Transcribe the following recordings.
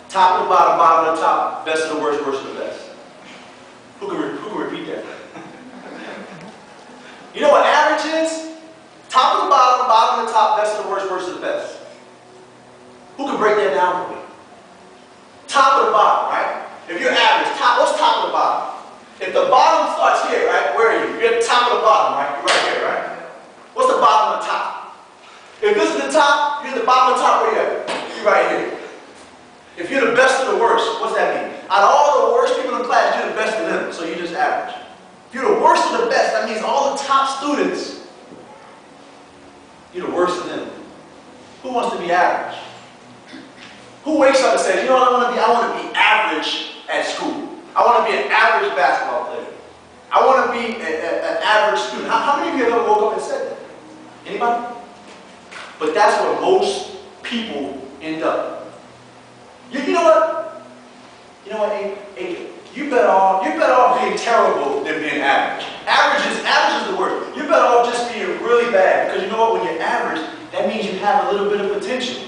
Top of the bottom, bottom of the top, best of the worst, worst of the best. Who can repeat that? You know what average is? Top of the bottom, bottom of the top, best of the worst, worst of the best. Who can break that down for me? Top of the bottom, right? If you're average, what's top of the bottom? If the bottom starts here, right? Where are you? You're at the top of the bottom, right? You're right here, right? What's the bottom of the top? If this is the top, you're at the bottom of the top. Where you at? You're right here. If you're the best of the worst, what's that mean? Out of all the worst people in class, you're the best of them, so you're just average. If you're the worst of the best, that means all the top students, you're the worst of them. Who wants to be average? Who wakes up and says, you know what I want to be? I want to be average at school. I want to be an average basketball player. I want to be an average student. How many of you have ever woke up and said that? Anybody? But that's where most people end up. You know what? You know what, Adrian? You're better off being terrible than being average. Average is the word. You're better off just being really bad, because you know what? When you're average, that means you have a little bit of potential.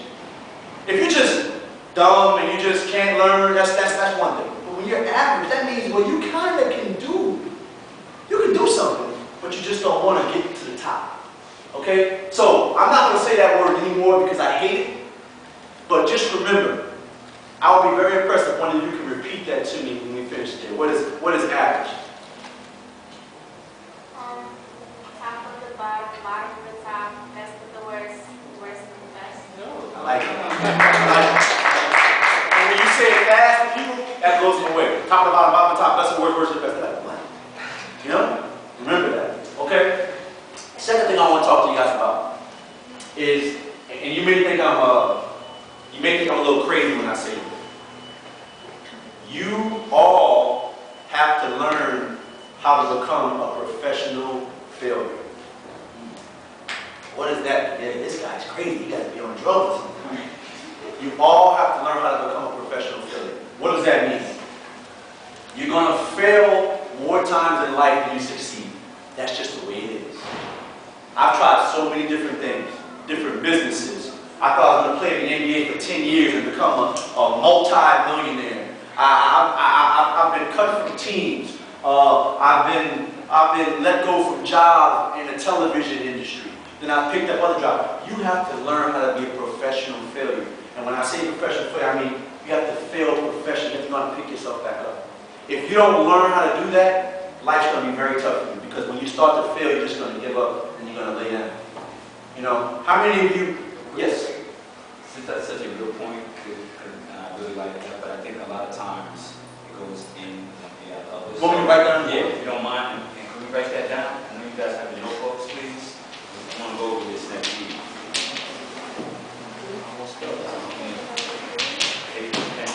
If you're just dumb and you just can't learn, that's one thing. But when you're average, that means, well, you kind of can do. You can do something, but you just don't want to get to the top. Okay? So I'm not going to say that word anymore because I hate it. But just remember, I will be very impressed if one of you can repeat that to me when we finish today. What is average? Top of the bottom, bottom of the top, best of the worst, worst of the best. I like it. I like it. And when you say it fast to people, that blows them away. Top of the bottom, bottom of the top, best of the worst, worst of the best. They're like, what? You know? Remember that. Okay? Second thing I want to talk to you guys about is, and you may think I'm a little crazy when I say it. You all have to learn how to become a professional failure. What is that? Yeah, this guy's crazy. He got to be on drugs or something. You all have to learn how to become a professional failure. What does that mean? You're going to fail more times in life than you succeed. That's just the way it is. I've tried so many different things, different businesses. I thought I was going to play in the NBA for 10 years and become a multi-millionaire. I've been cut from teams. I've been let go from jobs in the television industry. Then I picked up other jobs. You have to learn how to be a professional failure. And when I say professional failure, I mean you have to fail professionally. You have to know how to pick yourself back up. If you don't learn how to do that, life's going to be very tough for you. Because when you start to fail, you're just going to give up and you're going to lay down. You know, how many of you? Yes. Since that's such a good point, and I really like that, but I think a lot of times it goes in the other side. Want me to write down? Yeah, if you don't mind, and can we write that down? I know you guys have your notebooks, please. I want to go over this next week. Almost spelled that. Paper and pen.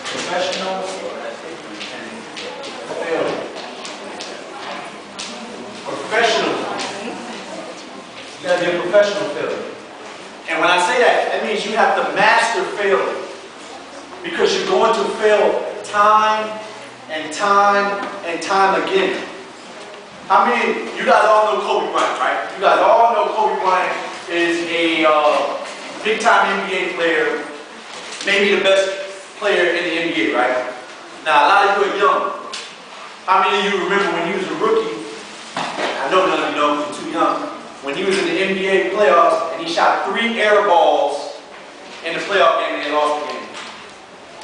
Professional Paper and pen. failure. Professional. You got to be a professional failure. And when I say that, that means you have to master failure. Because you're going to fail time and time and time again. How many, you guys all know Kobe Bryant, right? You guys all know Kobe Bryant is a big-time NBA player, maybe the best player in the NBA, right? Now, a lot of you are young. How many of you remember when he was a rookie? I know none of you know because you're too young. When he was in the NBA playoffs and he shot 3 air balls in the playoff game and they lost the game.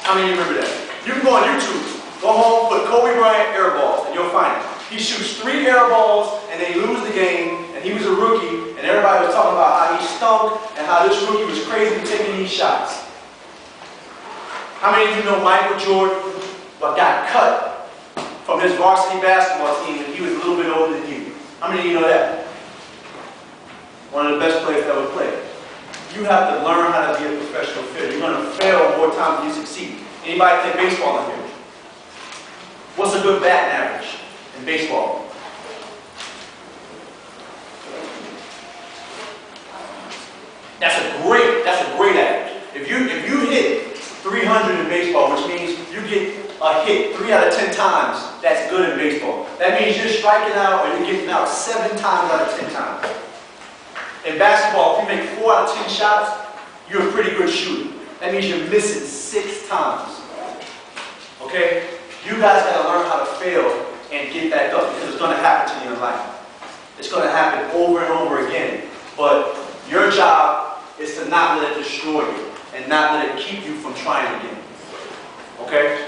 How many of you remember that? You can go on YouTube, go home, put Kobe Bryant air balls, and you'll find it. He shoots 3 air balls and they lose the game, and he was a rookie, and everybody was talking about how he stunk and how this rookie was crazy taking these shots. How many of you know Michael Jordan got cut from his varsity basketball team when he was a little bit older than you? How many of you know that? One of the best players that ever played. You have to learn how to be a professional failure. You're going to fail more times than you succeed. Anybody play baseball in here? What's a good batting average in baseball? That's a great average. If you hit 300 in baseball, which means you get a hit 3 out of 10 times, that's good in baseball. That means you're striking out or you're getting out 7 times out of 10 times. In basketball, if you make 4 out of 10 shots, you're a pretty good shooter. That means you're missing 6 times. Okay? You guys gotta learn how to fail and get back up because it's gonna happen to you in life. It's gonna happen over and over again. But your job is to not let it destroy you and not let it keep you from trying again. Okay?